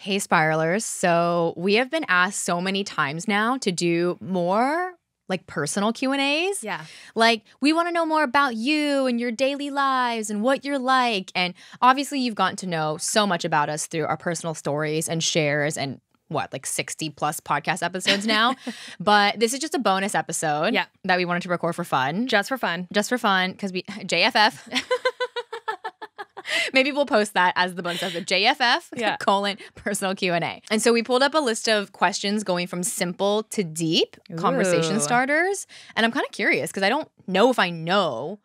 Hey, Spiralers. So we have been asked so many times now to do more like personal Q&As. Yeah. Like, we want to know more about you and your daily lives and what you're like. And obviously you've gotten to know so much about us through our personal stories and shares and like 60 plus podcast episodes now. But this is just a bonus episode that we wanted to record for fun. Just for fun. Just for fun because we JFF. Maybe we'll post that as the bonus episode. JFF : personal Q&A. And so we pulled up a list of questions going from simple to deep conversation starters. And I'm kind of curious because I don't know if I know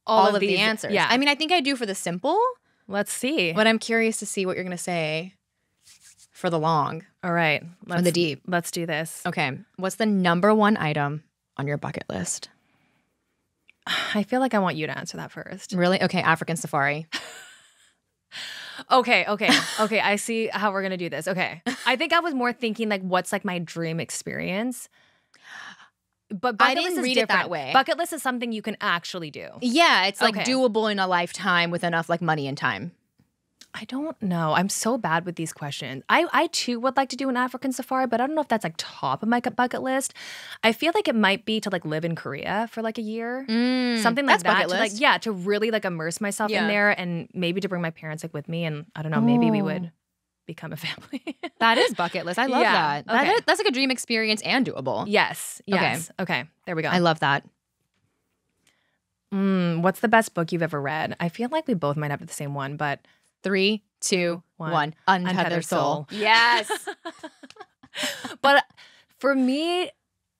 all of the answers. Yeah. I mean, I think I do for the simple. Let's see. But I'm curious to see what you're going to say for the long. All right. For the deep. Let's do this. Okay. What's the number one item on your bucket list? I feel like I want you to answer that first. Really? Okay. African safari. Okay. I see how we're going to do this. Okay. I think I was more thinking like what's like my dream experience. But I didn't read it that way. Bucket list is something you can actually do. Yeah, it's like doable in a lifetime with enough like money and time. I don't know. I'm so bad with these questions. I too would like to do an African safari, but I don't know if that's like top of my bucket list. I feel like it might be to like live in Korea for like a year. Something like that. Bucket list. To like, to really like immerse myself in there and maybe to bring my parents like with me. And I don't know, maybe we would become a family. That is bucket list. I love that. Okay. That's like a dream experience and doable. Yes. Okay. There we go. I love that. What's the best book you've ever read? I feel like we both might have the same one, but 3, 2, 1. Untethered Soul. Yes. But for me,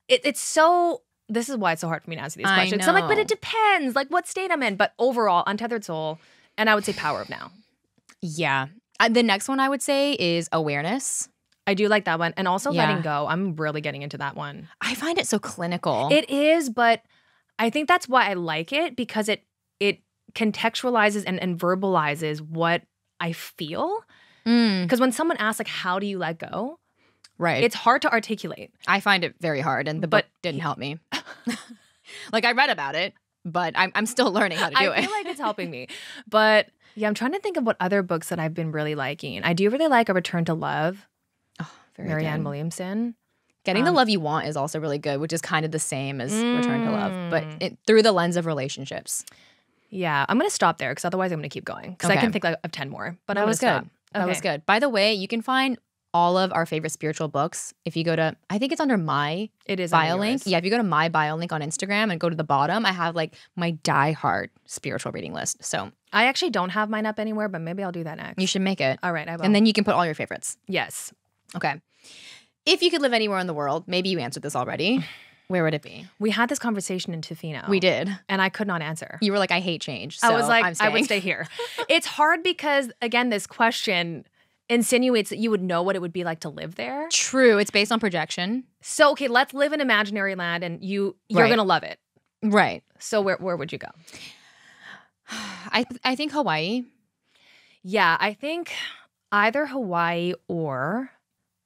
it's so... This is why it's so hard for me to answer these questions. So I'm like, but it depends. Like what state I'm in. But overall, Untethered Soul, and I would say Power of Now. Yeah. The next one I would say is Awareness. I do like that one. And also Letting Go. I'm really getting into that one. I find it so clinical. It is, but I think that's why I like it because it contextualizes and verbalizes what I feel. Because when someone asks, like, how do you let go? Right. It's hard to articulate. I find it very hard, and the book didn't help me. Like, I read about it, but I'm still learning how to do it. I feel like it's helping me. But yeah, I'm trying to think of what other books that I've been really liking. I do really like A Return to Love. Oh, very Marianne good. Williamson. Getting the Love You Want is also really good, which is kind of the same as Return to Love, but through the lens of relationships. Yeah, I'm going to stop there because otherwise I'm going to keep going because I can think of 10 more. But that was good. That was good. By the way, you can find all of our favorite spiritual books if you go to, I think it's under my bio link. Yeah, if you go to my bio link on Instagram and go to the bottom, I have like my diehard spiritual reading list. So I actually don't have mine up anywhere, but maybe I'll do that next. You should make it. All right, I will. And then you can put all your favorites. Yes. Okay. If you could live anywhere in the world, maybe you answered this already. Where would it be? We had this conversation in Tofino. We did. And I could not answer. You were like, I hate change. So I was like, I'm staying. I would stay here. It's hard because, again, this question insinuates that you would know what it would be like to live there. True. It's based on projection. So, okay, let's live in imaginary land and you're going to love it. Right. So where would you go? I think Hawaii. Yeah, I think either Hawaii or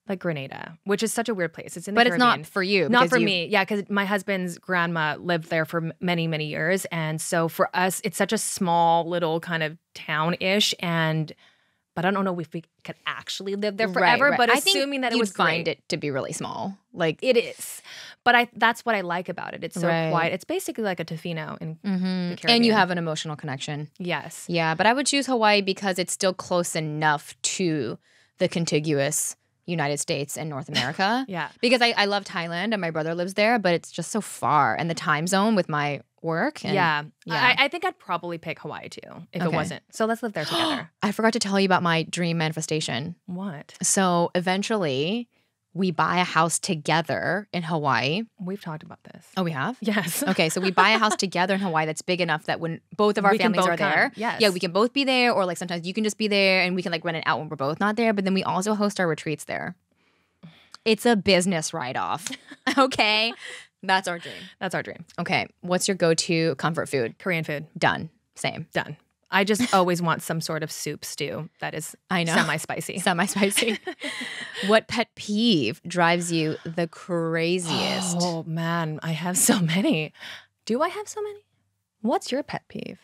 like Grenada, which is such a weird place. It's in the Caribbean. But it's not for you. Not for me. Yeah, because my husband's grandma lived there for many, many years. And so for us, it's such a small little kind of town-ish. But I don't know if we could actually live there forever. Right. But I assuming that it you'd was find it to be really small. Like it is. But that's what I like about it. It's so quiet. It's basically like a Tofino in the Caribbean. And you have an emotional connection. Yes. Yeah, but I would choose Hawaii because it's still close enough to the contiguous United States and North America. Yeah. Because I love Thailand and my brother lives there, but it's just so far. And the time zone with my work. And, yeah. I think I'd probably pick Hawaii too if it wasn't. So let's live there together. I forgot to tell you about my dream manifestation. What? So eventually we buy a house together in Hawaii. We've talked about this. Oh, we have? Yes. Okay, so we buy a house together in Hawaii that's big enough that when both of our families are there, yes. yeah, we can both be there, or like sometimes you can just be there and we can like rent it out when we're both not there, but then we also host our retreats there. It's a business write-off. Okay? That's our dream. That's our dream. Okay, what's your go-to comfort food? Korean food. Done. Same. Done. I just always want some sort of soup stew that is semi-spicy. Semi-spicy. What pet peeve drives you the craziest? Oh, man. I have so many. Do I have so many? What's your pet peeve?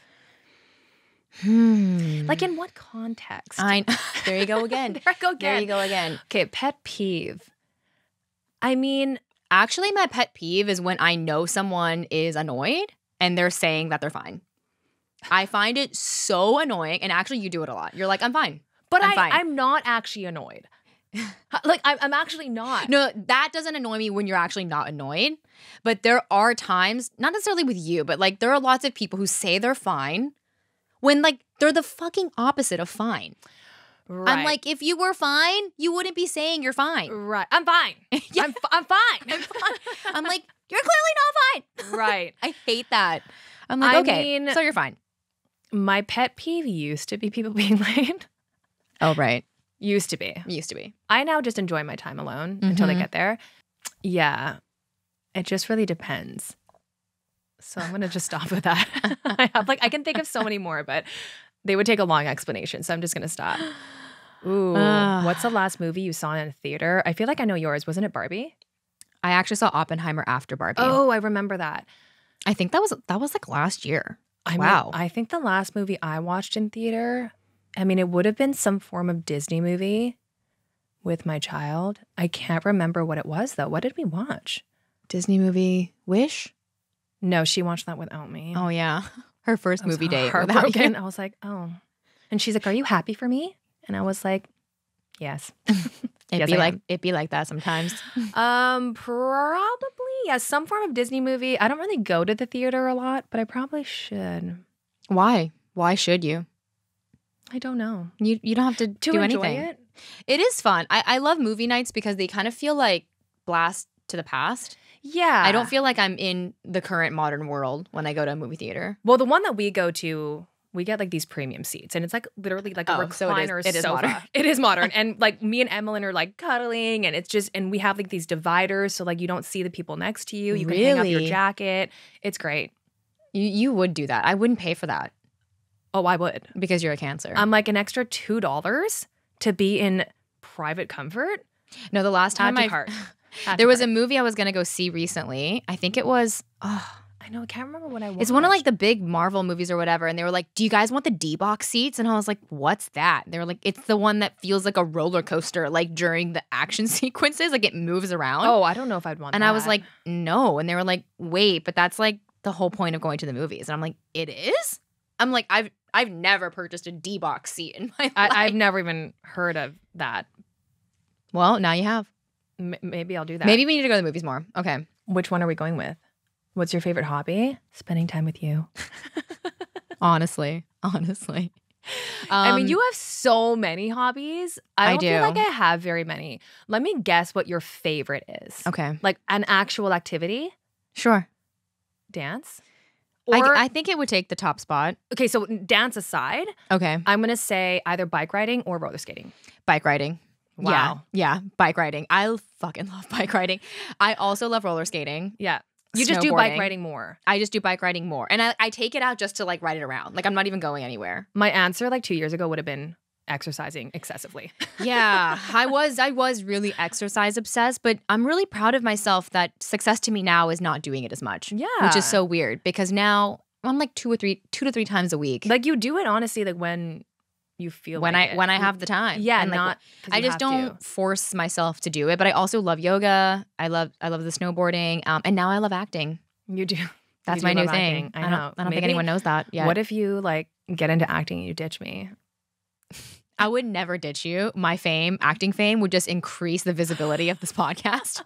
Like in what context? There you go again. There I go again. There you go again. Okay, pet peeve. I mean, actually, my pet peeve is when I know someone is annoyed and they're saying that they're fine. I find it so annoying. And actually, you do it a lot. You're like, I'm fine. But I'm fine. I'm not actually annoyed. Like, I'm actually not. No, that doesn't annoy me when you're actually not annoyed. But there are times, not necessarily with you, but like there are lots of people who say they're fine when like they're the fucking opposite of fine. Right. I'm like, if you were fine, you wouldn't be saying you're fine. Right. I'm fine. Yeah. I'm fine. I'm fine. I'm like, you're clearly not fine. Right. I hate that. I'm like, okay, so you're fine. My pet peeve used to be people being late. Oh, right. Used to be. I now just enjoy my time alone until they get there. Yeah. It just really depends. So I'm going to just stop with that. I can think of so many more, but they would take a long explanation. So I'm just going to stop. Ooh. What's the last movie you saw in a theater? I feel like I know yours. Wasn't it Barbie? I actually saw Oppenheimer after Barbie. Oh, I remember that. I think that was like last year. Wow. I think the last movie I watched in theater, I mean, it would have been some form of Disney movie with my child. I can't remember what it was, though. What did we watch? Disney movie Wish? No, she watched that without me. Oh, yeah. Her first movie date without you. I was like, oh. And she's like, are you happy for me? And I was like, yes. It'd be like that sometimes. Probably, yeah, some form of Disney movie. I don't really go to the theater a lot, but I probably should. Why? Why should you? I don't know. You don't have to do anything. It? It is fun. I love movie nights because they kind of feel like blast to the past. Yeah. I don't feel like I'm in the current modern world when I go to a movie theater. Well, the one that we go to, we get like these premium seats and it's like literally like a recliner it is sofa. Modern. It is modern. And like me and Emmeline are like cuddling and it's just, and we have like these dividers so like you don't see the people next to you. You can hang up your jacket. It's great. You would do that. I wouldn't pay for that. Oh, I would. Because you're a Cancer. I'm like an extra $2 to be in private comfort. No, the last time there was a movie I was going to go see recently. I think it was, I know, I can't remember what I watched. It's one of like the big Marvel movies or whatever. And they were like, do you guys want the D-box seats? And I was like, what's that? They were like, it's the one that feels like a roller coaster, like during the action sequences, like it moves around. Oh, I don't know if I'd want that. And I was like, no. And they were like, wait, but that's like the whole point of going to the movies. And I'm like, it is? I'm like, I've never purchased a D-box seat in my life. I've never even heard of that. Well, now you have. Maybe I'll do that. Maybe we need to go to the movies more. Okay. Which one are we going with? What's your favorite hobby? Spending time with you. Honestly. I mean, you have so many hobbies. I don't feel like I have very many. Let me guess what your favorite is. Okay. Like an actual activity? Sure. Dance? Or I think it would take the top spot. Okay, so dance aside. Okay. I'm going to say either bike riding or roller skating. Bike riding. Wow. Yeah, bike riding. I fucking love bike riding. I also love roller skating. Yeah. You just do bike riding more. I just do bike riding more. And I take it out just to like ride it around. Like I'm not even going anywhere. My answer like 2 years ago would have been exercising excessively. Yeah, I was really exercise obsessed, but I'm really proud of myself that success to me now is not doing it as much. Yeah. Which is so weird because now I'm like 2 to 3 times a week. Like you do it honestly like when you feel when I have the time. Yeah, and not I just don't force myself to do it, but I also love yoga. I love the snowboarding, and now I love acting. You do. That's my new thing. I know. I don't think anyone knows that yet. What if you like get into acting and you ditch me? I would never ditch you. My fame, acting fame, would just increase the visibility of this podcast.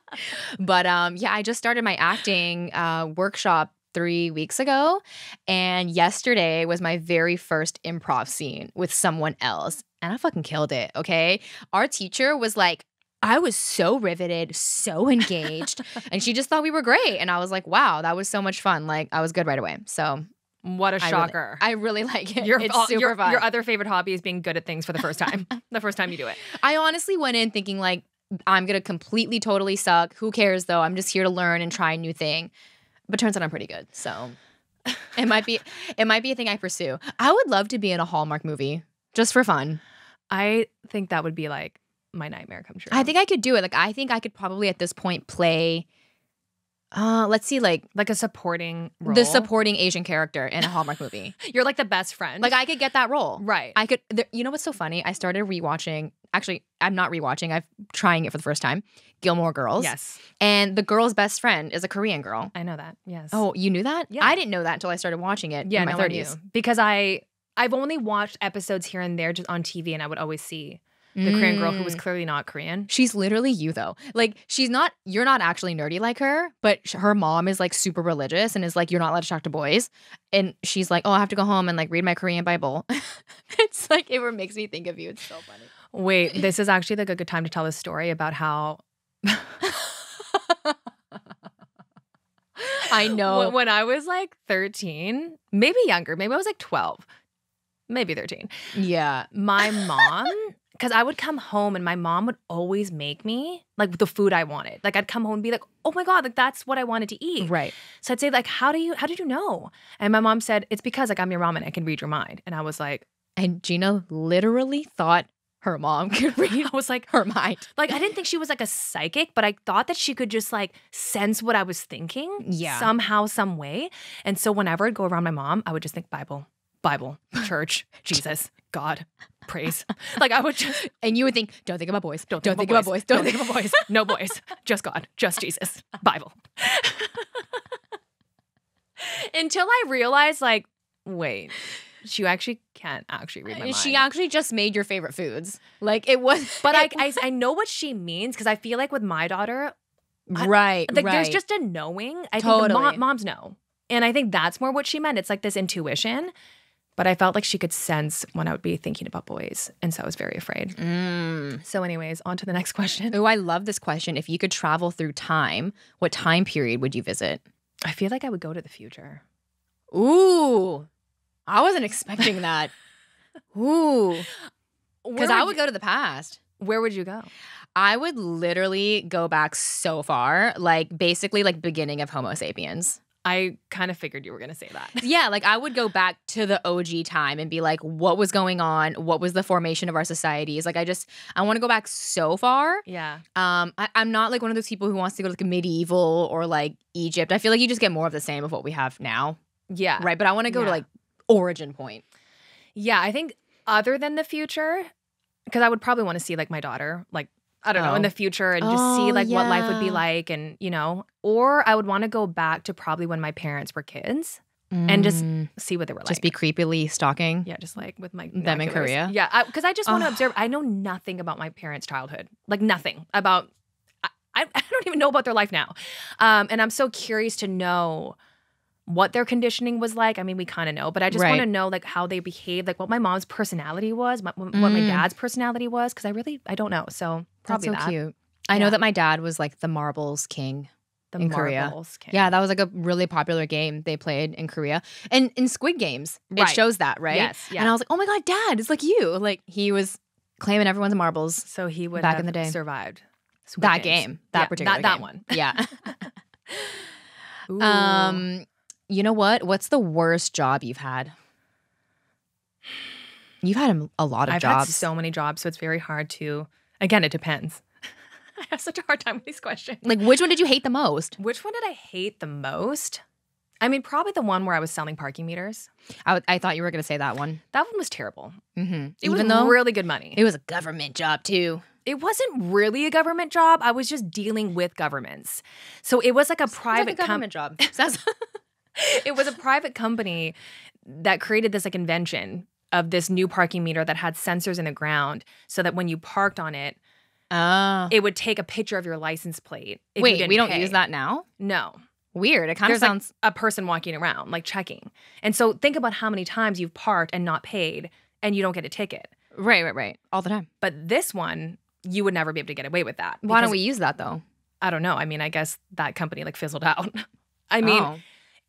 But yeah, I just started my acting workshop 3 weeks ago. And yesterday was my very first improv scene with someone else. And I fucking killed it, okay? Our teacher was like, I was so riveted, so engaged. And she just thought we were great. And I was like, wow, that was so much fun. Like, I was good right away. So what a shocker. I really like it. It's super fun. Your other favorite hobby is being good at things for the first time. The first time you do it. I honestly went in thinking like, I'm going to completely, totally suck. Who cares though? I'm just here to learn and try a new thing. But turns out I'm pretty good. So it might be a thing I pursue. I would love to be in a Hallmark movie just for fun. I think that would be like my nightmare come true. I think I could do it. Like I think I could probably at this point play Let's see, like a supporting role. the supporting Asian character in a Hallmark movie. You're like the best friend. Like I could get that role. Right. I could. You know what's so funny? I started rewatching. Actually, I'm not rewatching. I'm trying it for the first time. Gilmore Girls. Yes. And the girl's best friend is a Korean girl. I know that. Yes. Oh, you knew that? Yeah. I didn't know that until I started watching it in my 30s. Because I've only watched episodes here and there just on TV, and I would always see the Korean girl who was clearly not Korean. She's literally you though. Like you're not actually nerdy like her, but her mom is like super religious and is like, you're not allowed to talk to boys. And she's like, oh, I have to go home and like read my Korean Bible. It's like, it makes me think of you. It's so funny. Wait, this is actually like a good time to tell a story about how I know. When I was like 13, maybe younger, maybe I was like 12, maybe 13. Yeah. My mom, because I would come home and my mom would always make me like the food I wanted. Like I'd come home and be like, oh my God, like that's what I wanted to eat. Right. So I'd say like, how did you know? And my mom said, it's because like I'm your mom and I can read your mind. And I was like. And Gina literally thought her mom could read. I was like, her mind. Like I didn't think she was like a psychic, but I thought that she could just like sense what I was thinking. Yeah. Somehow, some way. And so whenever I'd go around my mom, I would just think Bible, church, Jesus, God, praise. Like I would just. And you would think, don't think about boys. Don't think about boys. Don't think about boys. No boys. Just God. Just Jesus. Bible. Until I realized like, wait. She actually can't actually read my mind. She actually just made your favorite foods. Like it was. But I know what she means because I feel like with my daughter. Right. There's just a knowing. I totally. think moms know. And I think that's more what she meant. It's like this intuition. But I felt like she could sense when I would be thinking about boys. And so I was very afraid. So anyways, on to the next question. Oh, I love this question. If you could travel through time, what time period would you visit? I feel like I would go to the future. Ooh. I wasn't expecting that. Ooh. Because I would go to the past. Where would you go? I would literally go back so far, like basically like beginning of Homo sapiens. I kind of figured you were going to say that. Yeah, like I would go back to the OG time and be like, what was going on? What was the formation of our societies? Like I want to go back so far. Yeah. I'm not like one of those people who wants to go to like medieval or like Egypt. I feel like you just get more of the same of what we have now. Yeah. Right, but I want to go to like origin point. Yeah, I think other than the future, because I would probably want to see like my daughter, like, I don't know, in the future and just see like what life would be like and, you know, or I would want to go back to probably when my parents were kids and just see what they were like. Just be creepily stalking. Yeah, just like with my them in Korea. Yeah, because I just want to observe. I know nothing about my parents' childhood, like nothing about, I don't even know about their life now. And I'm so curious to know what their conditioning was like. I mean, we kind of know, but I just want to know like how they behaved, like what my mom's personality was, what my dad's personality was, because I don't know. So probably that's so cute. I know that my dad was like the marbles king in Korea. King. Yeah, that was like a really popular game they played in Korea. And in Squid Games, it shows that, right? Yes. Yeah. And I was like, oh my God, Dad, it's like you. Like he was claiming everyone's marbles. So he would back have in the day survived Squid that Games. game, that particular game. That one. Yeah. Ooh. You know what? What's the worst job you've had? You've had a lot of jobs. I've had so many jobs, so it's very hard to. Again, it depends. I have such a hard time with these questions. Like, which one did you hate the most? Which one did I hate the most? I mean, probably the one where I was selling parking meters. I thought you were going to say that one. That one was terrible. Mm-hmm. Even though really good money. It was a government job too. It wasn't really a government job. I was just dealing with governments. So it was like a private government job. It was a private company that created this like invention of this new parking meter that had sensors in the ground so that when you parked on it, it would take a picture of your license plate. Wait, we don't use that now? No. Weird. It kind of sounds like a person walking around, like checking. And so think about how many times you've parked and not paid and you don't get a ticket. Right. All the time. But this one, you would never be able to get away with that. Why don't we use that though? I don't know. I mean, I guess that company like fizzled out. I mean,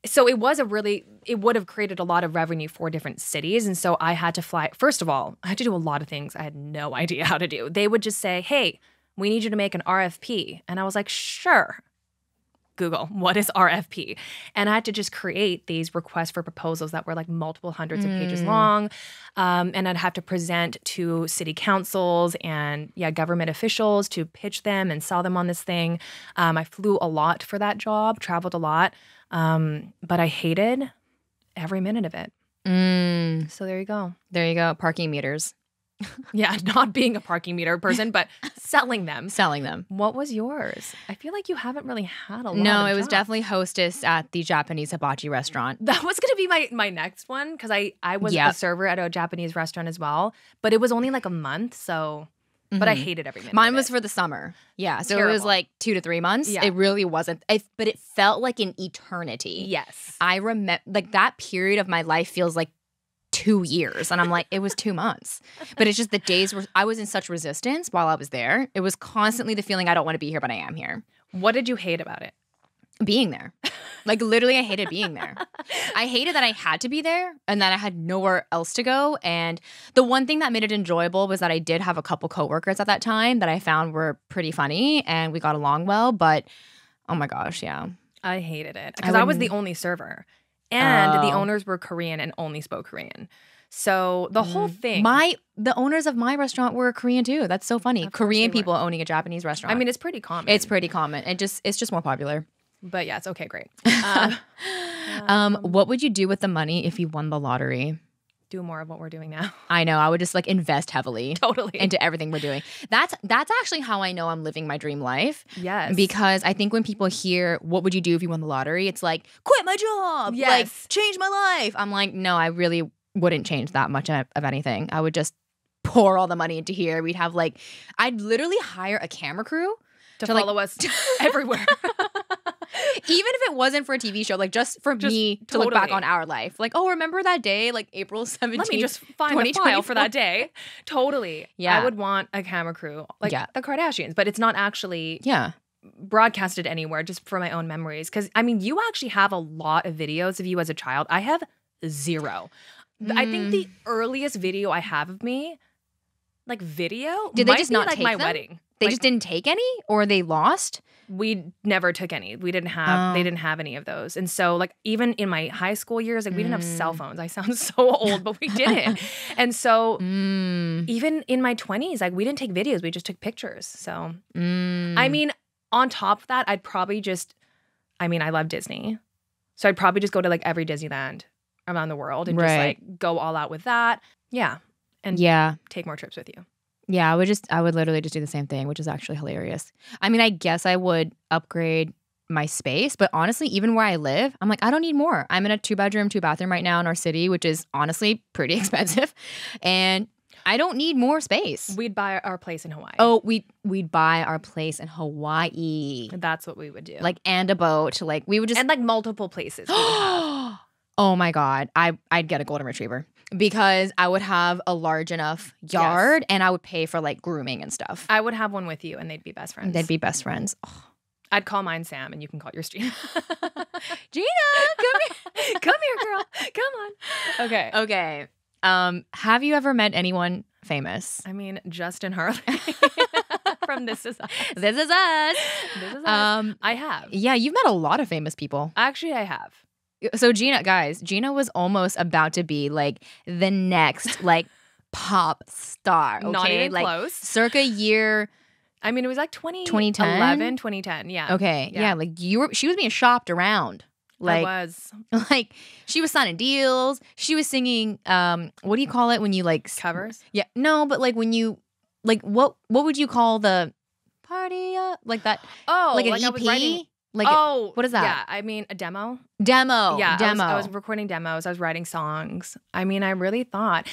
so it would have created a lot of revenue for different cities. And so I had to fly. First of all, I had to do a lot of things I had no idea how to do. They would just say, hey, we need you to make an RFP. And I was like, sure. Google, what is RFP? And I had to just create these requests for proposals that were like multiple hundreds of pages long. And I'd have to present to city councils and government officials to pitch them and sell them on this thing. I flew a lot for that job, traveled a lot, but I hated every minute of it. So there you go. There you go. Parking meters. Yeah, not being a parking meter person, but selling them. Selling them. What was yours? I feel like you haven't really had a lot No, of it was jobs. definitely hostess at the Japanese hibachi restaurant. That was going to be my next one because I was a server at a Japanese restaurant as well, but it was only like a month, so... But I hated every minute. Mine was for the summer. Yeah, so Terrible. it was like 2 to 3 months. Yeah. It really wasn't. But it felt like an eternity. Yes. I remember, like, that period of my life feels like 2 years. And I'm like, it was 2 months. But it's just the days where I was in such resistance while I was there. It was constantly the feeling I don't want to be here, but I am here. What did you hate about it? Being there. Like, literally, I hated being there. I hated that I had to be there and that I had nowhere else to go. And the one thing that made it enjoyable was that I did have a couple coworkers at that time that I found were pretty funny and we got along well. But, oh my gosh, yeah. I hated it because I was the only server. And the owners were Korean and only spoke Korean. So the whole thing. The owners of my restaurant were Korean too. That's so funny. Korean people owning a Japanese restaurant. I mean, it's pretty common. It's pretty common. It's just more popular. But yeah, it's okay, great. What would you do with the money if you won the lottery? Do more of what we're doing now. I know. I would just like invest heavily Totally. into everything we're doing. That's actually how I know I'm living my dream life. Yes. Because I think when people hear what would you do if you won the lottery, it's like quit my job. Yes. Like change my life. I'm like, no, I really wouldn't change that much of anything. I would just pour all the money into here. We'd have like, I'd literally hire a camera crew to follow us everywhere. Even if it wasn't for a TV show, like just for me to look back on our life. Like, oh, remember that day, like April 17th, Let me just find a file for that day. Totally. Yeah. I would want a camera crew, like the Kardashians, but it's not actually broadcasted anywhere, just for my own memories. Because, I mean, you actually have a lot of videos of you as a child. I have 0. I think the earliest video I have of me, like video, did they just not like take my them? wedding. They Like, just didn't take any, or they lost? We never took any. We didn't have, they didn't have any of those. And so like even in my high school years, like we didn't have cell phones. I sound so old, but we didn't. And so even in my 20s, like we didn't take videos. We just took pictures. So, I mean, on top of that, I'd probably just, I mean, I love Disney. So I'd probably just go to like every Disneyland around the world and just like go all out with that. Yeah. And take more trips with you. Yeah, I would literally just do the same thing, which is actually hilarious. I mean, I guess I would upgrade my space, but honestly, even where I live, I'm like, I don't need more. I'm in a 2-bedroom, 2-bathroom right now in our city, which is honestly pretty expensive. And I don't need more space. We'd buy our place in Hawaii. Oh, we'd buy our place in Hawaii. That's what we would do. Like, and a boat. Like, we would just... And like multiple places we would have. Oh my God. I'd get a golden retriever because I would have a large enough yard and I would pay for like grooming and stuff. I would have one with you and they'd be best friends. They'd be best friends. Oh. I'd call mine Sam and you can call yours Gina. Gina, come here. Come here, girl. Come on. Okay. Okay. Have you ever met anyone famous? I mean, Justin Harley from This Is Us. This is us. This is us. I have. Yeah, you've met a lot of famous people. Actually, I have. So Gina was almost about to be like the next like pop star. Okay? Not even like, close. Circa year. I mean, it was like 2010? 11, 2010. Yeah. Okay. Yeah. Like she was being shopped around. Like, I was. Like she was signing deals. She was singing. What do you call it when you like covers? Yeah. No, but like when you like what would you call the party like that? Oh, like an like EP. I was writing, like what is that? Yeah, I mean a demo. Yeah, demo. I was recording demos. I was writing songs. I mean, I really thought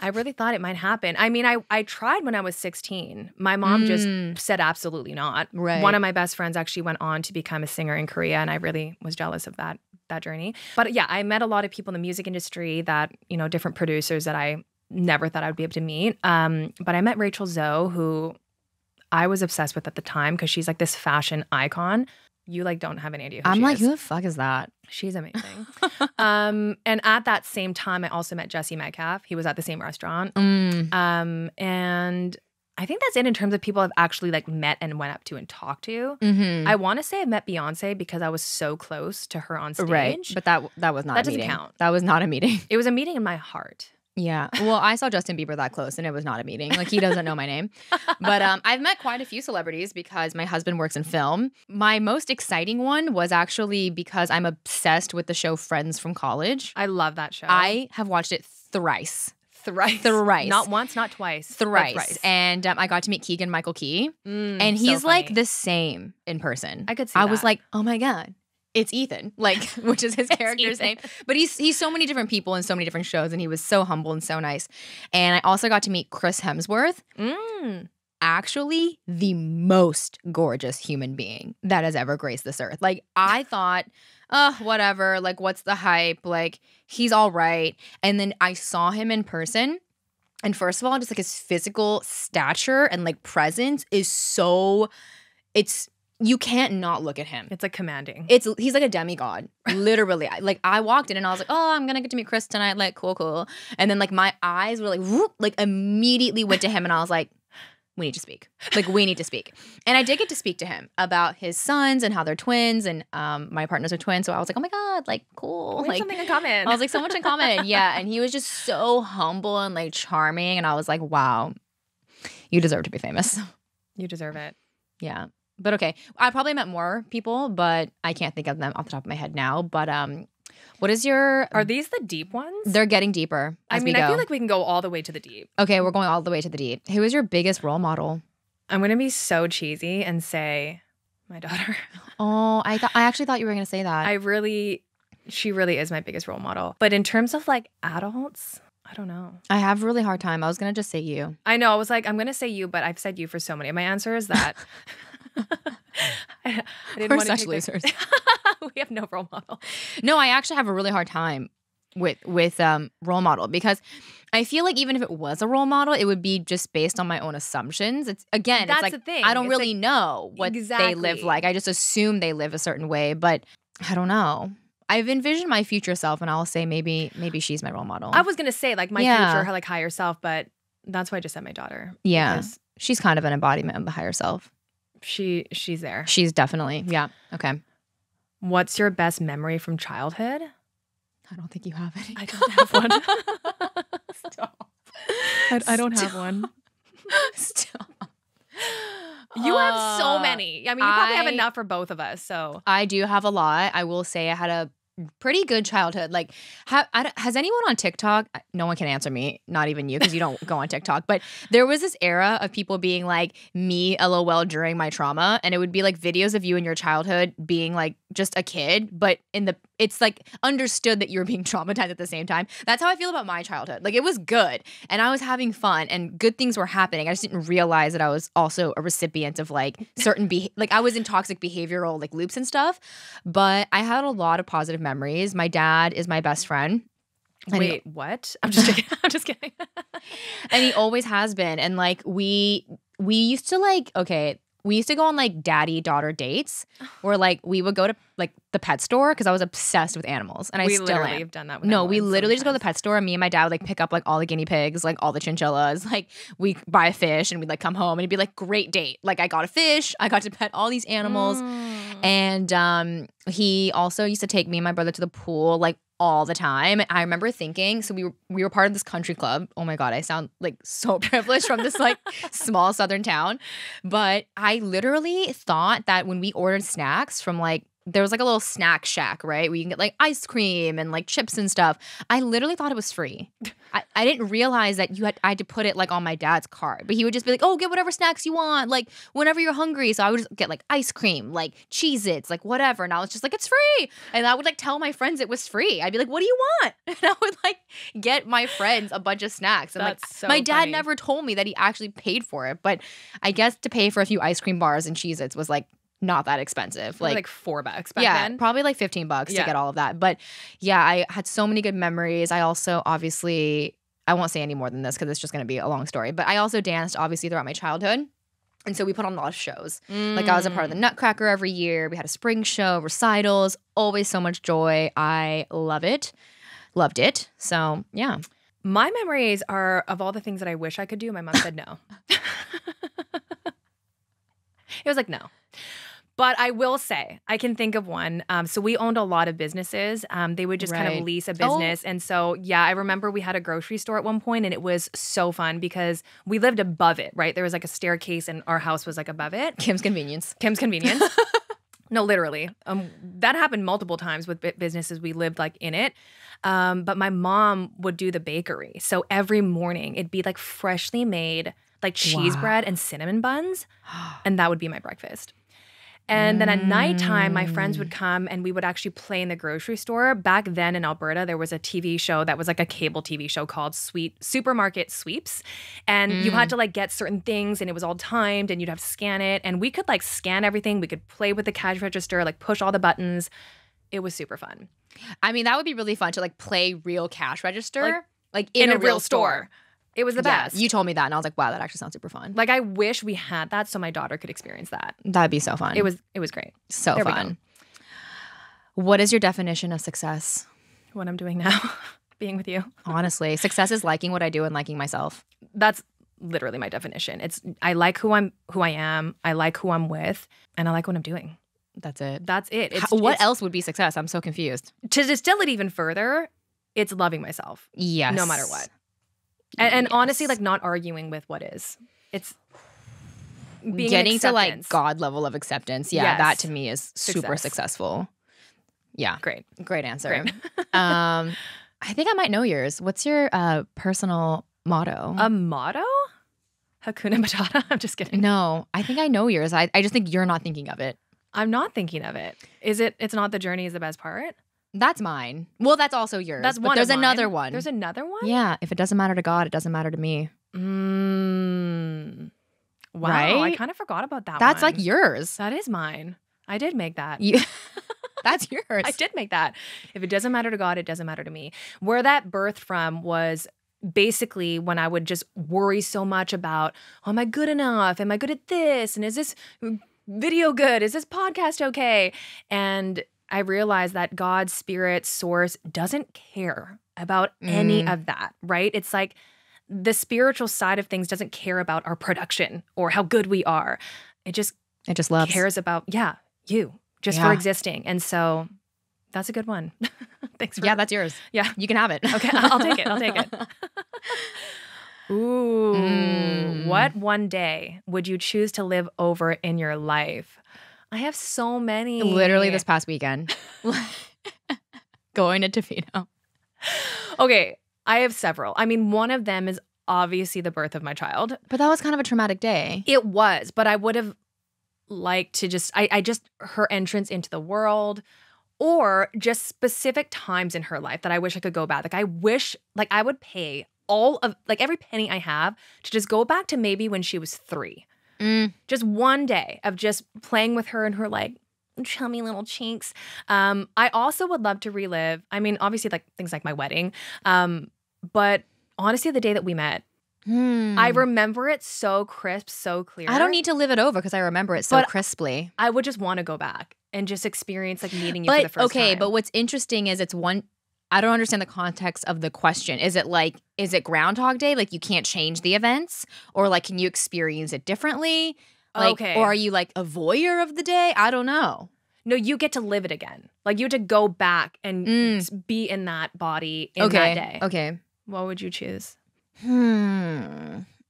it might happen. I mean, I tried when I was 16. My mom just said absolutely not. Right. One of my best friends actually went on to become a singer in Korea, and I really was jealous of that journey. But yeah, I met a lot of people in the music industry that, you know, different producers that I never thought I would be able to meet. But I met Rachel Zoe, who I was obsessed with at the time because she's like this fashion icon. You like don't have any idea who I'm she like, is. who the fuck is that? She's amazing. And at that same time, I also met Jesse Metcalf. He was at the same restaurant. And I think that's it in terms of people I've actually like met and went up to and talked to. Mm-hmm. I want to say I met Beyonce because I was so close to her on stage. Right, but that was not That a meeting. doesn't count. That was not a meeting. It was a meeting in my heart. Yeah. Well, I saw Justin Bieber that close and it was not a meeting. Like he doesn't know my name. But I've met quite a few celebrities because my husband works in film. My most exciting one was actually because I'm obsessed with the show Friends from college. I love that show. I have watched it thrice. Thrice. Not once, not twice. Thrice. And I got to meet Keegan-Michael Key. And he's so like funny. the same in person. I could see I that. was like, oh my God. It's Ethan, like, which is his character's name. But he's so many different people in so many different shows, and he was so humble and so nice. And I also got to meet Chris Hemsworth. Actually, the most gorgeous human being that has ever graced this earth. Like, I thought, whatever, like, what's the hype? Like, he's all right. And then I saw him in person. And first of all, just like his physical stature and like presence is so, you can't not look at him. It's like commanding. He's like a demigod, literally. Like I walked in and I was like, oh, I'm gonna get to meet Chris tonight. Like, cool. And then like my eyes were like, whoop, like immediately went to him and I was like, we need to speak. Like we need to speak. And I did get to speak to him about his sons and how they're twins and my partners are twins. So I was like, oh my God, like cool. We have like something in common. I was like, so much in common. Yeah. And he was just so humble and like charming. And I was like, wow, you deserve to be famous. You deserve it. Yeah. But okay, I probably met more people, but I can't think of them off the top of my head now. But what is your? Are these the deep ones? They're getting deeper as we go. I feel like we can go all the way to the deep. Okay, we're going all the way to the deep. Who is your biggest role model? I'm gonna be so cheesy and say my daughter. Oh, I actually thought you were gonna say that. She really is my biggest role model. But in terms of like adults, I don't know. I have a really hard time. I was gonna just say you. I know. I was like, I'm gonna say you, but I've said you for so many. My answer is that. I didn't We're want such to losers. We have no role model. No, I actually have a really hard time with role model because I feel like even if it was a role model, it would be just based on my own assumptions. That's it's like, the thing. I don't It's really like, know what they live like. I just assume they live a certain way, but I don't know. I've envisioned my future self, and I'll say maybe she's my role model. I was gonna say like my future, her like higher self, but that's why I just said my daughter. Yeah, she's kind of an embodiment of the higher self. She's there. She's definitely okay. What's your best memory from childhood? I don't think you have any. I don't have one. Stop. I don't have one. Stop. You have so many. I mean, you probably have enough for both of us. So I do have a lot. I will say I had a pretty good childhood. Like, has anyone on TikTok? No one can answer me, not even you, because you don't go on TikTok. But there was this era of people being like, me, LOL, during my trauma. And it would be like videos of you in your childhood being like just a kid. But it's like understood that you were being traumatized at the same time. That's how I feel about my childhood. Like, it was good. And I was having fun and good things were happening. I just didn't realize that I was also a recipient of like certain, like I was in toxic behavioral like loops and stuff. But I had a lot of positive memories. My dad is my best friend. Wait, what? I'm just kidding. I'm just kidding. And he always has been. And like we used to like, okay, we used to go on like daddy-daughter dates where like we would go to like the pet store because I was obsessed with animals. And I still am. Have done that with No, we Emily literally just go to the sometimes. pet store and me and my dad would like pick up like all the guinea pigs, like all the chinchillas. Like we buy a fish and we'd like come home and it'd be like great date. Like I got a fish, I got to pet all these animals. And he also used to take me and my brother to the pool like all the time. I remember thinking, so we were part of this country club. Oh my God, I sound like so privileged from this like small southern town. But I literally thought that when we ordered snacks from like, there was like a little snack shack, right? Where you can get like ice cream and like chips and stuff. I literally thought it was free. I didn't realize that I had to put it like on my dad's card. But he would just be like, oh, get whatever snacks you want, like whenever you're hungry. So I would just get like ice cream, like Cheez-Its, like whatever. And I was just like, it's free. And I would like tell my friends it was free. I'd be like, what do you want? And I would like get my friends a bunch of snacks. And That's like so my dad funny. never told me that he actually paid for it. But I guess to pay for a few ice cream bars and Cheez-Its was like not that expensive. Like $4 back then. Probably like $15 to get all of that. But yeah, I had so many good memories. I also obviously, I won't say any more than this because it's just going to be a long story. But I also danced obviously throughout my childhood. And so we put on a lot of shows. Like I was a part of the Nutcracker every year. We had a spring show, recitals, always so much joy. I loved it. So yeah. My memories are of all the things that I wish I could do. My mom said no. It was like, no. But I will say, I can think of one. So we owned a lot of businesses. They would just kind of lease a business. And so, yeah, I remember we had a grocery store at one point, and it was so fun because we lived above it, right? There was like a staircase and our house was like above it. Kim's Convenience. Kim's Convenience. No, literally. That happened multiple times with businesses. We lived like in it. But my mom would do the bakery. So every morning it'd be like freshly made like cheese bread and cinnamon buns. And that would be my breakfast. And then at nighttime, my friends would come and we would actually play in the grocery store. Back then in Alberta, there was a TV show that was like a cable TV show called Supermarket Sweeps. And you had to like get certain things and it was all timed and you'd have to scan it. And we could like scan everything. We could play with the cash register, like push all the buttons. It was super fun. I mean, that would be really fun to like play real cash register like in a real store. It was the best. You told me that and I was like, wow, that actually sounds super fun. Like I wish we had that so my daughter could experience that. That'd be so fun. It was great. So there fun. What is your definition of success? What I'm doing now, being with you. Honestly, success is liking what I do and liking myself. That's literally my definition. It's I like who I am, I like who I'm with, and I like what I'm doing. That's it. That's it. What else would be success? I'm so confused. To distill it even further, it's loving myself. Yes. No matter what. And honestly, like not arguing with what is. It's being getting to like God level of acceptance. Yeah, yes. That to me is super successful. Yeah. Great answer. Great. I think I might know yours. What's your personal motto? A motto? Hakuna Matata? I'm just kidding. No, I think I know yours. I just think you're not thinking of it. I'm not thinking of it. Is it? It's not the journey is the best part? That's mine. Well, that's also yours. That's one. There's another one. There's another one? Yeah. If it doesn't matter to God, it doesn't matter to me. Wow. Right? I kind of forgot about that That's one. like yours. That is mine. I did make that. That's yours. I did make that. If it doesn't matter to God, it doesn't matter to me. Where that birthed from was basically when I would just worry so much about, oh, am I good enough? Am I good at this? And is this video good? Is this podcast okay? And I realized that God's spirit source doesn't care about any of that, right? It's like the spiritual side of things doesn't care about our production or how good we are. It just loves. Cares about, you, just for existing. And so that's a good one. Thanks for that's yours. Yeah. You can have it. Okay, I'll take it. Ooh. What one day would you choose to live over in your life? I have so many. Literally this past weekend. Going to Tofino. Okay, I have several. I mean, one of them is obviously the birth of my child. But that was kind of a traumatic day. It was, but I would have liked to just her entrance into the world or just specific times in her life that I wish I could go back. Like I wish, like I would pay all of, like every penny I have to just go back to maybe when she was 3. Just one day of just playing with her and her like chummy little cheeks. I also would love to relive, I mean, obviously like things like my wedding, but honestly the day that we met, I remember it so crisp, so clear. I don't need to live it over because I remember it so crisply. I would just want to go back and just experience like meeting you for the first time. Okay, but what's interesting is I don't understand the context of the question. Is it Groundhog Day? Like you can't change the events? Or like can you experience it differently? Like, okay. Or are you like a voyeur of the day? I don't know. No, you get to live it again. Like you have to go back and be in that body in that day. Okay. What would you choose?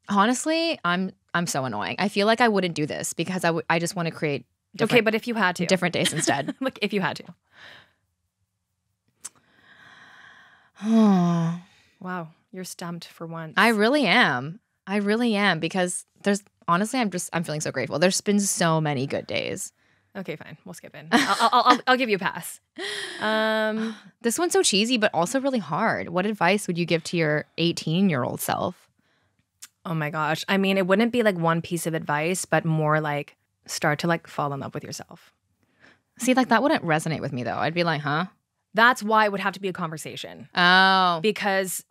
Honestly, I'm so annoying. I feel like I wouldn't do this because I just want to create okay, but if you had to. Different days instead. Like if you had to. Wow, you're stumped for once. I really am because I'm feeling so grateful. There's been so many good days. Okay, fine. We'll skip it. I'll give you a pass. This one's so cheesy, but also really hard. What advice would you give to your 18-year-old self? Oh my gosh. I mean, it wouldn't be like one piece of advice, but more like start to like fall in love with yourself. See, like that wouldn't resonate with me though. I'd be like, huh? That's why it would have to be a conversation. Oh. Because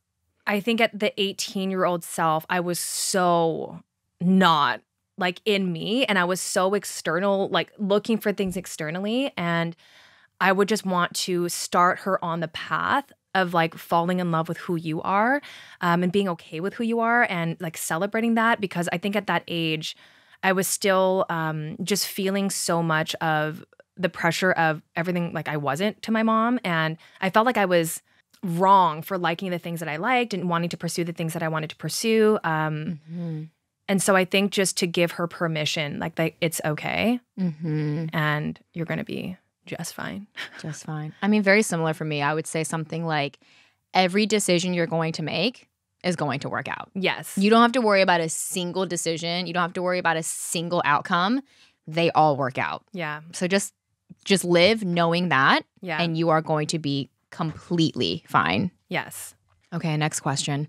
I think at the 18-year-old self, I was so not like in me and I was so external, like looking for things externally. And I would just want to start her on the path of like falling in love with who you are, and being okay with who you are and like celebrating that, because I think at that age I was still just feeling so much of the pressure of everything like I wasn't to my mom, and I felt like I was wrong for liking the things that I liked and wanting to pursue the things that I wanted to pursue. And so I think just to give her permission, like it's okay, and you're going to be just fine. Just fine. I mean, very similar for me. I would say something like every decision you're going to make is going to work out. Yes. You don't have to worry about a single decision. You don't have to worry about a single outcome. They all work out. Yeah. So just live knowing that, Yeah. and you are going to be completely fine. Yes. Okay, next question.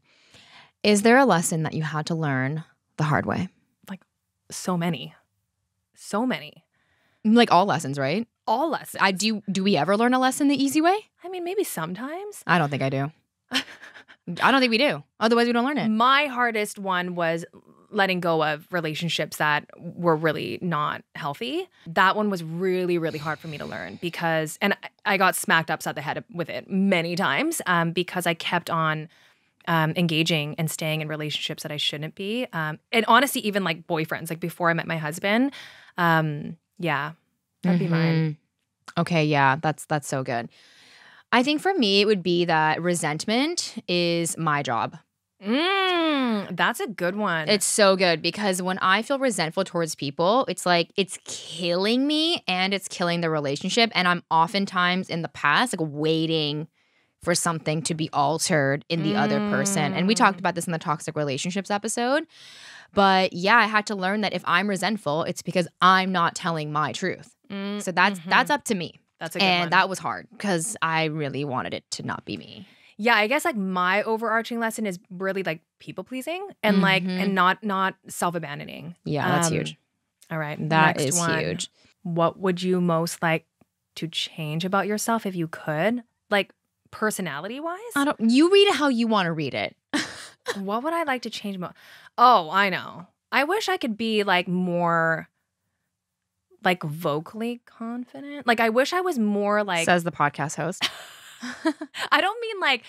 Is there a lesson that you had to learn the hard way? Like so many. So many. Like all lessons, right? All lessons. Do we ever learn a lesson the easy way? I mean, maybe sometimes. I don't think I do. I don't think we do. Otherwise, we don't learn it. My hardest one was letting go of relationships that were really not healthy. That one was really, really hard for me to learn because, and I got smacked upside the head with it many times because I kept on engaging and staying in relationships that I shouldn't be. And honestly, even like boyfriends, like before I met my husband. Yeah, that'd be mine. Okay, yeah, that's so good. I think for me, it would be that resentment is my job. That's a good one. It's so good because when I feel resentful towards people, it's like it's killing me and it's killing the relationship. And I'm oftentimes in the past like waiting for something to be altered in the other person. And we talked about this in the toxic relationships episode. But yeah, I had to learn that if I'm resentful, it's because I'm not telling my truth. So that's up to me. That's a good one. And that was hard because I really wanted it to not be me. Yeah, I guess like my overarching lesson is really like people pleasing and like and not self-abandoning. Yeah, that's huge. All right. That next is one. huge. What would you most like to change about yourself if you could? Like personality-wise? You read it how you want to read it. What would I like to change about? Oh, I know. I wish I could be like more like vocally confident. Like I wish I was more like Says the podcast host. I don't mean like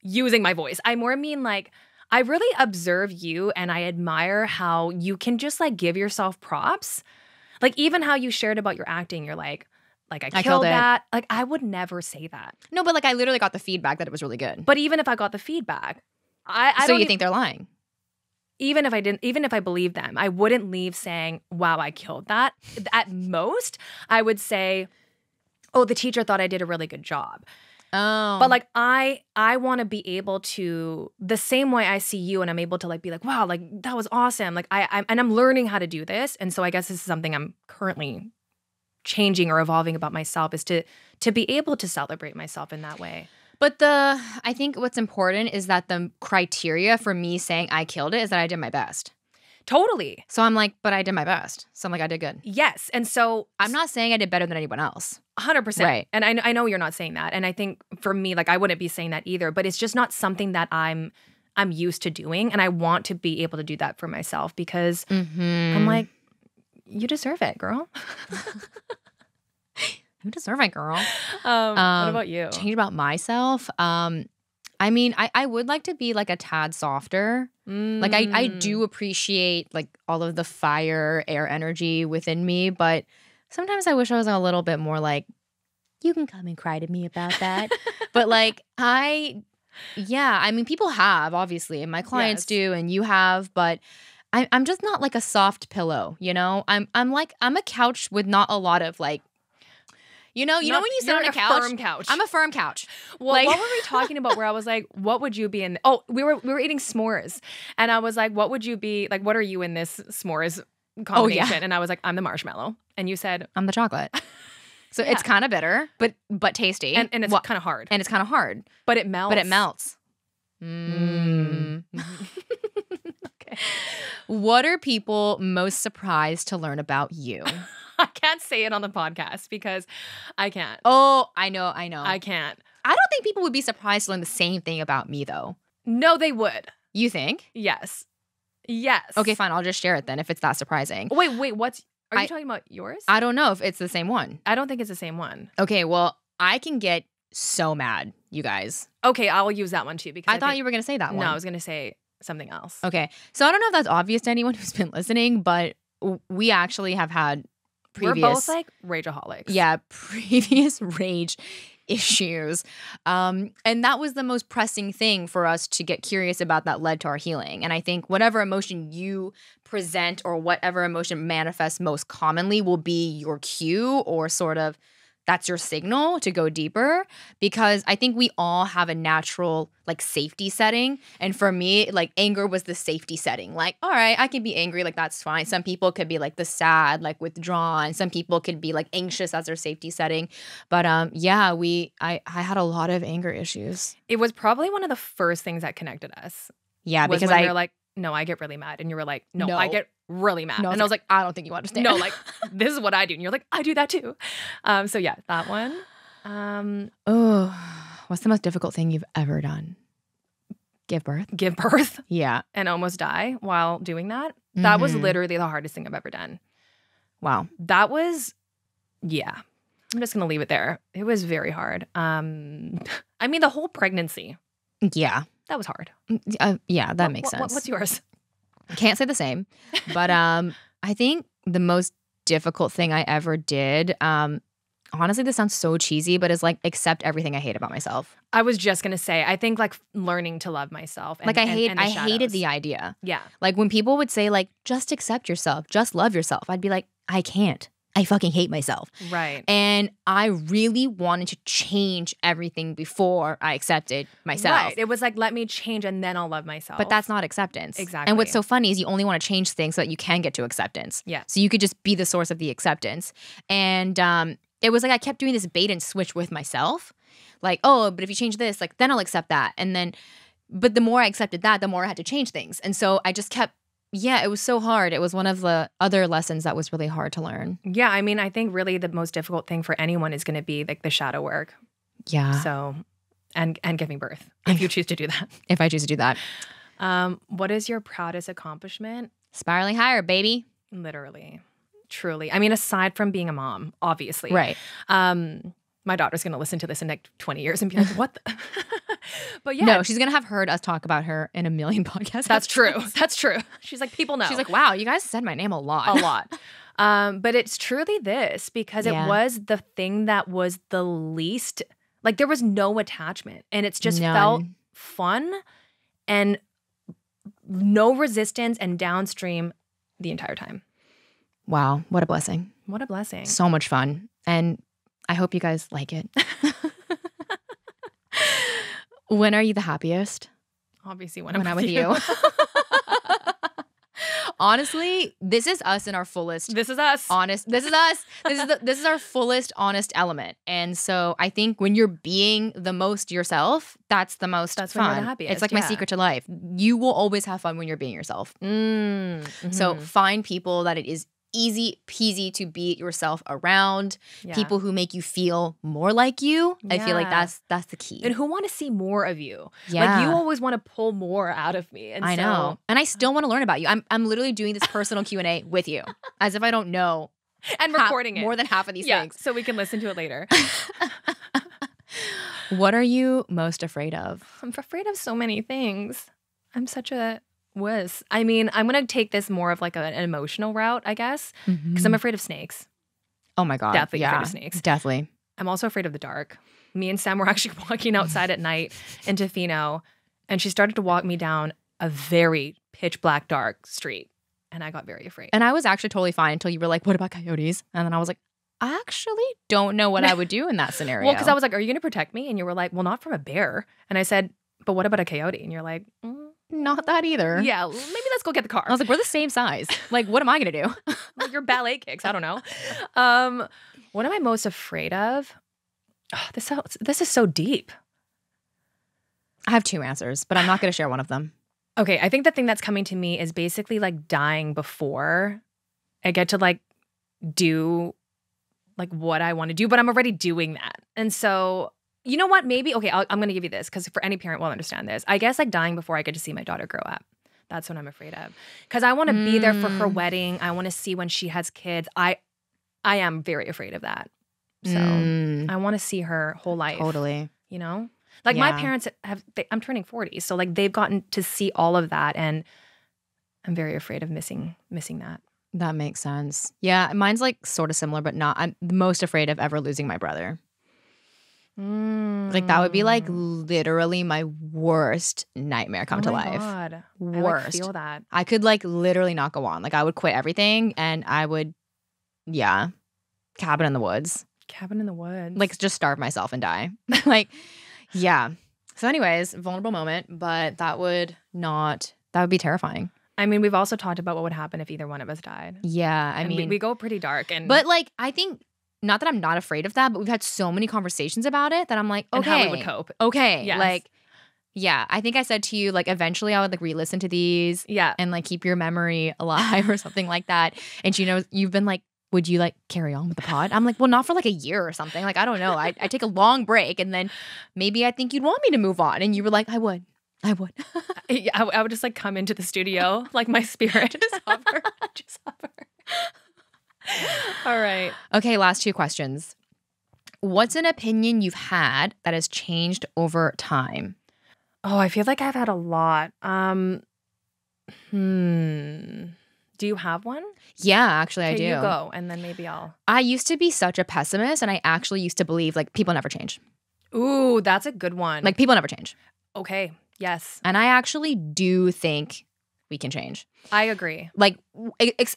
using my voice. I more mean like I really observe you and I admire how you can just like give yourself props. Like even how you shared about your acting, you're like I killed that. Like I would never say that. No, but like I literally got the feedback that it was really good. But even if I got the feedback, I so you think they're lying? Even if I didn't, even if I believed them, I wouldn't leave saying, wow, I killed that. At most, I would say, oh, the teacher thought I did a really good job. Oh. But like I want to be able to, the same way I see you and I'm able to like be like, wow, like that was awesome. Like I'm learning how to do this. And so I guess this is something I'm currently changing or evolving about myself, is to be able to celebrate myself in that way. But I think what's important is that the criteria for me saying I killed it is that I did my best. Totally. So I'm like, but I did my best. So I'm like, I did good. Yes. And so I'm not saying I did better than anyone else. 100%. Right. And I know you're not saying that. And I think for me, like I wouldn't be saying that either, but it's just not something that I'm used to doing. And I want to be able to do that for myself because I'm like, you deserve it, girl. You deserve it, girl. What about you? Change about myself. I mean, I would like to be like a tad softer. Like I do appreciate like all of the fire, air energy within me, but sometimes I wish I was a little bit more like, you can come and cry to me about that. But like I mean, people have obviously, and my clients do, and you have, but I'm just not like a soft pillow, you know? I'm a couch with not a lot of like, you know when you sit on a couch? Firm couch. I'm a firm couch. Well, like, what were we talking about where I was like, what would you be in? Oh, we were eating s'mores. And I was like, what would you be? Like, what are you in this s'mores combination? Oh, yeah. And I was like, I'm the marshmallow. And you said, I'm the chocolate. So it's kind of bitter, but tasty. And it's kind of hard. And it's kind of hard. But it melts. Okay. What are people most surprised to learn about you? I can't say it on the podcast because I can't. Oh, I know. I can't. I don't think people would be surprised to learn the same thing about me, though. No, they would. You think? Yes. Yes. Okay, fine. I'll just share it then if it's that surprising. Wait. Are you talking about yours? I don't know if it's the same one. I don't think it's the same one. Okay, well, I can get so mad you guys. Okay, I'll use that one too because I thought you were going to say that one. No, I was going to say something else. Okay. So I don't know if that's obvious to anyone who's been listening, but we actually have had previous. We're both like rageaholics. Yeah, previous rage issues. And that was the most pressing thing for us to get curious about that led to our healing. And I think whatever emotion you present or whatever emotion manifests most commonly will be your cue or sort of that's your signal to go deeper, because I think we all have a natural like safety setting. And for me, like anger was the safety setting. Like, all right, I can be angry. Like, that's fine. Some people could be like the sad, like withdrawn. Some people could be like anxious as their safety setting. But yeah, I had a lot of anger issues. It was probably one of the first things that connected us. Yeah, was because when you're like, no, I get really mad. And you were like, no, I get really mad. No, and I was like, I don't think you understand. No, like, this is what I do. And you're like, I do that too. So yeah, that one. What's the most difficult thing you've ever done? Give birth? Give birth. Yeah. And almost die while doing that. That was literally the hardest thing I've ever done. Wow. That was, yeah. I'm just going to leave it there. It was very hard. I mean, the whole pregnancy. Yeah. That was hard. Yeah, that makes sense. What's yours? Can't say the same. But I think the most difficult thing I ever did, honestly, this sounds so cheesy, but is like accept everything I hate about myself. I was just going to say, I think like learning to love myself. And, like I shadows. hated the idea. Yeah. Like when people would say like, just accept yourself, just love yourself. I'd be like, I can't. I fucking hate myself. Right. And I really wanted to change everything before I accepted myself. Right. It was like, let me change and then I'll love myself. But that's not acceptance. Exactly. And what's so funny is you only want to change things so that you can get to acceptance. Yeah. So you could just be the source of the acceptance. And it was like I kept doing this bait and switch with myself. Like, oh, but if you change this, like then I'll accept that. And then, but the more I accepted that, the more I had to change things. And so I just kept, yeah, it was so hard. It was one of the other lessons that was really hard to learn. Yeah, I mean, I think really the most difficult thing for anyone is going to be like the shadow work. Yeah. So, and giving birth, if you choose to do that. If I choose to do that. What is your proudest accomplishment? Spiraling higher, baby. Literally. Truly. I mean, aside from being a mom, obviously. Right. My daughter's going to listen to this in like 20 years and be like, what the? But yeah. No, she's going to have heard us talk about her in a million podcasts. That's true. That's true. She's like, people know. She's like, wow, you guys said my name a lot. A lot. But it's truly this because it was the thing that was the least, like there was no attachment and it's just felt fun and no resistance and downstream the entire time. Wow. What a blessing. What a blessing. So much fun. And I hope you guys like it. When are you the happiest? Obviously when I'm with you. Honestly, this is us in our fullest. This is us. Honest. This is us. This is our fullest honest element. And so I think when you're being the most yourself, that's the most that's fun. When you're the happiest. It's like my secret to life. You will always have fun when you're being yourself. So find people that it is easy peasy to be yourself around. People who make you feel more like you. I feel like that's the key. And who want to see more of you. Yeah. Like you always want to pull more out of me. And I know. And I still want to learn about you. I'm literally doing this personal Q&A with you as if I don't know. And recording it. More than half of these things. So we can listen to it later. What are you most afraid of? I'm afraid of so many things. I'm such a wuss. I mean, I'm going to take this more of like an emotional route, I guess, because I'm afraid of snakes. Oh my God. Definitely afraid of snakes. Definitely. I'm also afraid of the dark. Me and Sam were actually walking outside at night in Tofino, and she started to walk me down a very pitch black dark street, and I got very afraid. And I was actually totally fine until you were like, what about coyotes? And then I was like, I actually don't know what I would do in that scenario. Well, because I was like, are you going to protect me? And you were like, well, not from a bear. And I said, but what about a coyote? And you're like, not that either. Yeah, maybe let's go get the car. I was like, we're the same size. Like, what am I going to do? Like your ballet kicks. I don't know. What am I most afraid of? Oh, this is so deep. I have two answers, but I'm not going to share one of them. Okay, I think the thing that's coming to me is basically like dying before I get to like do like what I want to do, but I'm already doing that. And so, you know what? Maybe, okay, I'm going to give you this because for any parent will understand this. I guess like dying before I get to see my daughter grow up. That's what I'm afraid of. Because I want to be there for her wedding. I want to see when she has kids. I am very afraid of that. So I want to see her whole life. Totally. You know? Like my parents I'm turning 40, so like they've gotten to see all of that, and I'm very afraid of missing that. That makes sense. Yeah, mine's like sort of similar, but not. I'm most afraid of ever losing my brother. Like that would be like literally my worst nightmare come to life. God. Worst. I like feel that. I could like literally not go on. Like I would quit everything and I would, cabin in the woods. Cabin in the woods. Like just starve myself and die. Like, yeah. So anyways, vulnerable moment, but that would be terrifying. I mean, we've also talked about what would happen if either one of us died. Yeah, I mean. We go pretty dark. But like, I think, not that I'm not afraid of that, but we've had so many conversations about it that I'm like, okay. And how we would cope. Okay. Yes. Like, yeah, I think I said to you, like, eventually I would like re-listen to these. Yeah. And like keep your memory alive or something like that. And you've been like, would you like carry on with the pod? I'm like, well, not for like a year or something. Like, I don't know. I take a long break and then maybe I think you'd want me to move on. And you were like, I would. Yeah, I would just like come into the studio, like my spirit. Just hover. All right. Okay, last 2 questions. What's an opinion you've had that has changed over time? Oh, I feel like I've had a lot. Do you have one? Yeah, actually I do. You go, and then maybe I'll. I used to be such a pessimist, and I actually used to believe like people never change. Ooh, that's a good one. Like people never change. Okay, yes. And I actually do think we can change. I agree. Like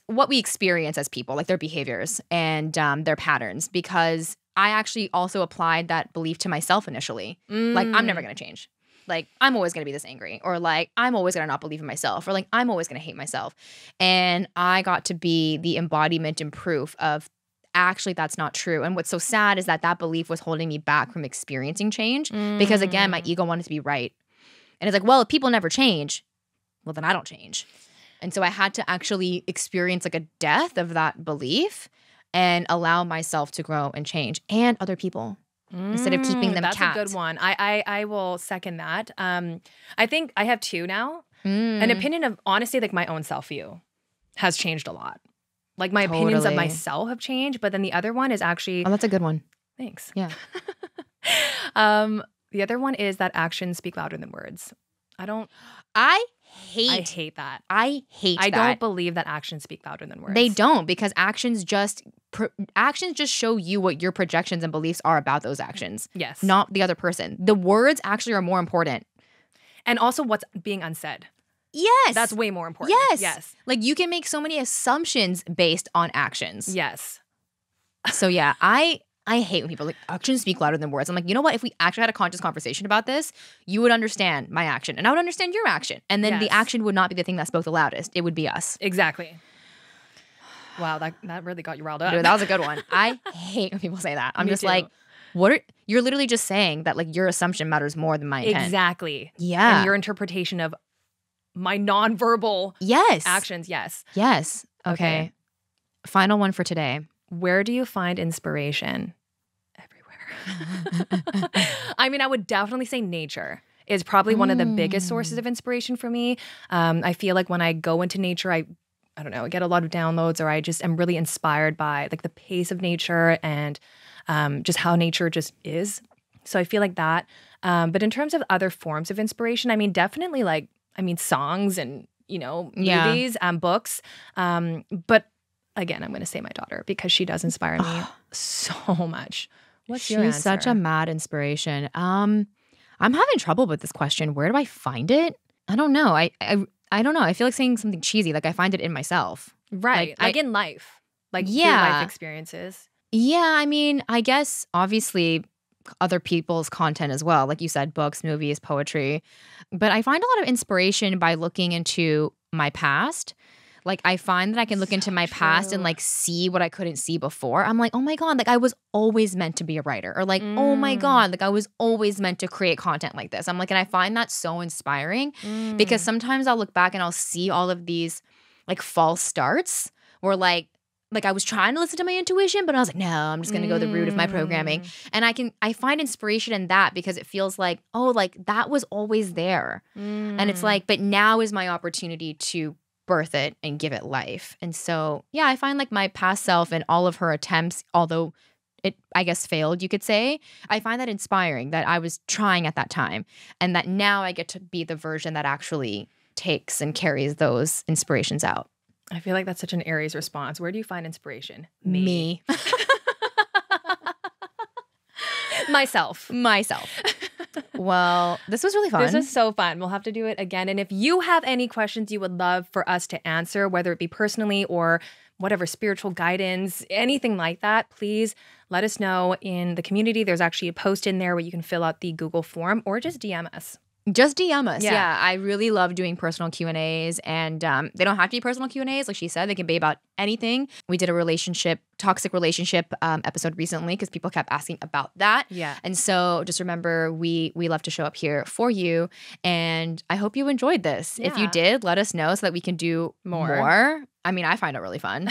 what we experience as people, like their behaviors and their patterns, because I actually also applied that belief to myself initially. Like, I'm never going to change. Like, I'm always going to be this angry, or like, I'm always going to not believe in myself, or like, I'm always going to hate myself. And I got to be the embodiment and proof of actually that's not true. And what's so sad is that belief was holding me back from experiencing change because, again, my ego wanted to be right. And it's like, well, if people never change, well, then I don't change. And so I had to actually experience like a death of that belief and allow myself to grow and change, and other people. Instead of keeping them capped. capped. That's a good one. I will second that. I think I have 2 now. An opinion of, honestly, like my own self-view has changed a lot. Like my opinions of myself have changed, but then the other one is actually... Oh, that's a good one. Thanks. Yeah. The other one is that actions speak louder than words. I hate that. I don't believe that actions speak louder than words. They don't, because actions just show you what your projections and beliefs are about those actions. Yes. Not the other person. The words actually are more important. And also what's being unsaid. Yes. That's way more important. Yes. Like you can make so many assumptions based on actions. Yes. So yeah, I hate when people are like, actions speak louder than words. I'm like, you know what? If we actually had a conscious conversation about this, you would understand my action and I would understand your action. And then the action would not be the thing that spoke the loudest. It would be us. Exactly. Wow, that really got you riled up. Dude, that was a good one. I hate when people say that. I'm just like, you're literally just saying that like your assumption matters more than my intent. Exactly. Yeah. And your interpretation of my nonverbal actions. Yes. Yes. Okay. Final one for today. Where do you find inspiration? Everywhere. I mean, I would definitely say nature is probably one of the biggest sources of inspiration for me. I feel like when I go into nature, I don't know, I get a lot of downloads, or I just am really inspired by like the pace of nature and just how nature just is. So I feel like that. But in terms of other forms of inspiration, I mean, definitely songs and, movies, books. But again, I'm going to say my daughter, because she does inspire me so much. What's your answer? She's such a mad inspiration. I'm having trouble with this question. Where do I find it? I don't know. I don't know. I feel like saying something cheesy. Like I find it in myself. Right. Like in life. Like through life experiences. Yeah. I mean, I guess obviously other people's content as well. Like you said, books, movies, poetry. But I find a lot of inspiration by looking into my past. Like I find that I can look into my past and like see what I couldn't see before. I'm like, oh my God, like I was always meant to be a writer. Or like, oh my God, like I was always meant to create content like this. I'm like, and I find that so inspiring because sometimes I'll look back and I'll see all of these like false starts where like I was trying to listen to my intuition, but I was like, no, I'm just going to go the route of my programming. And I find inspiration in that because it feels like, oh, like that was always there. And it's like, but now is my opportunity to birth it and give it life. And so, yeah, I find like my past self and all of her attempts, although it, I guess, failed, you could say. I find that inspiring that I was trying at that time and that now I get to be the version that actually takes and carries those inspirations out. I feel like that's such an Aries response. Where do you find inspiration? Me. Myself. Well, this was really fun. This is so fun. We'll have to do it again. And if you have any questions you would love for us to answer, whether it be personally or whatever, spiritual guidance, anything like that, please let us know in the community. There's actually a post in there where you can fill out the Google form or just DM us. Just DM us. Yeah. I really love doing personal Q&As, and they don't have to be personal Q&As. Like she said, they can be about anything. We did a toxic relationship episode recently because people kept asking about that. Yeah. And so just remember, we love to show up here for you. And I hope you enjoyed this. Yeah. If you did, let us know so that we can do more. I mean, I find it really fun.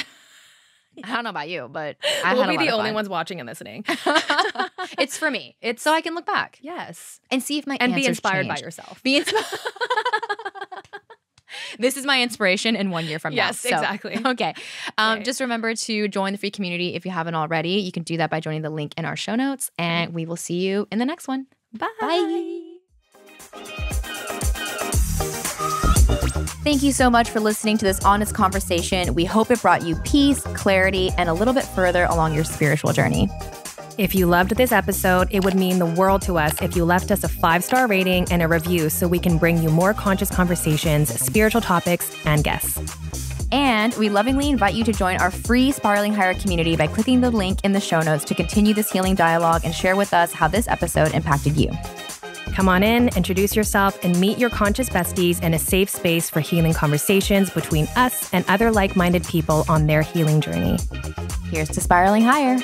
I don't know about you, but we'll be the only ones watching and listening. It's for me. It's so I can look back. Yes. And see if my and answers be inspired changed. By yourself. This is my inspiration in 1 year from now. Yes, exactly. Okay. Just remember to join the free community if you haven't already. You can do that by joining the link in our show notes, and we will see you in the next one. Bye. Bye. Thank you so much for listening to this honest conversation. We hope it brought you peace, clarity, and a little bit further along your spiritual journey. If you loved this episode, it would mean the world to us if you left us a 5-star rating and a review so we can bring you more conscious conversations, spiritual topics, and guests. And we lovingly invite you to join our free Spiraling Higher community by clicking the link in the show notes to continue this healing dialogue and share with us how this episode impacted you. Come on in, introduce yourself, and meet your conscious besties in a safe space for healing conversations between us and other like-minded people on their healing journey. Here's to Spiraling Higher.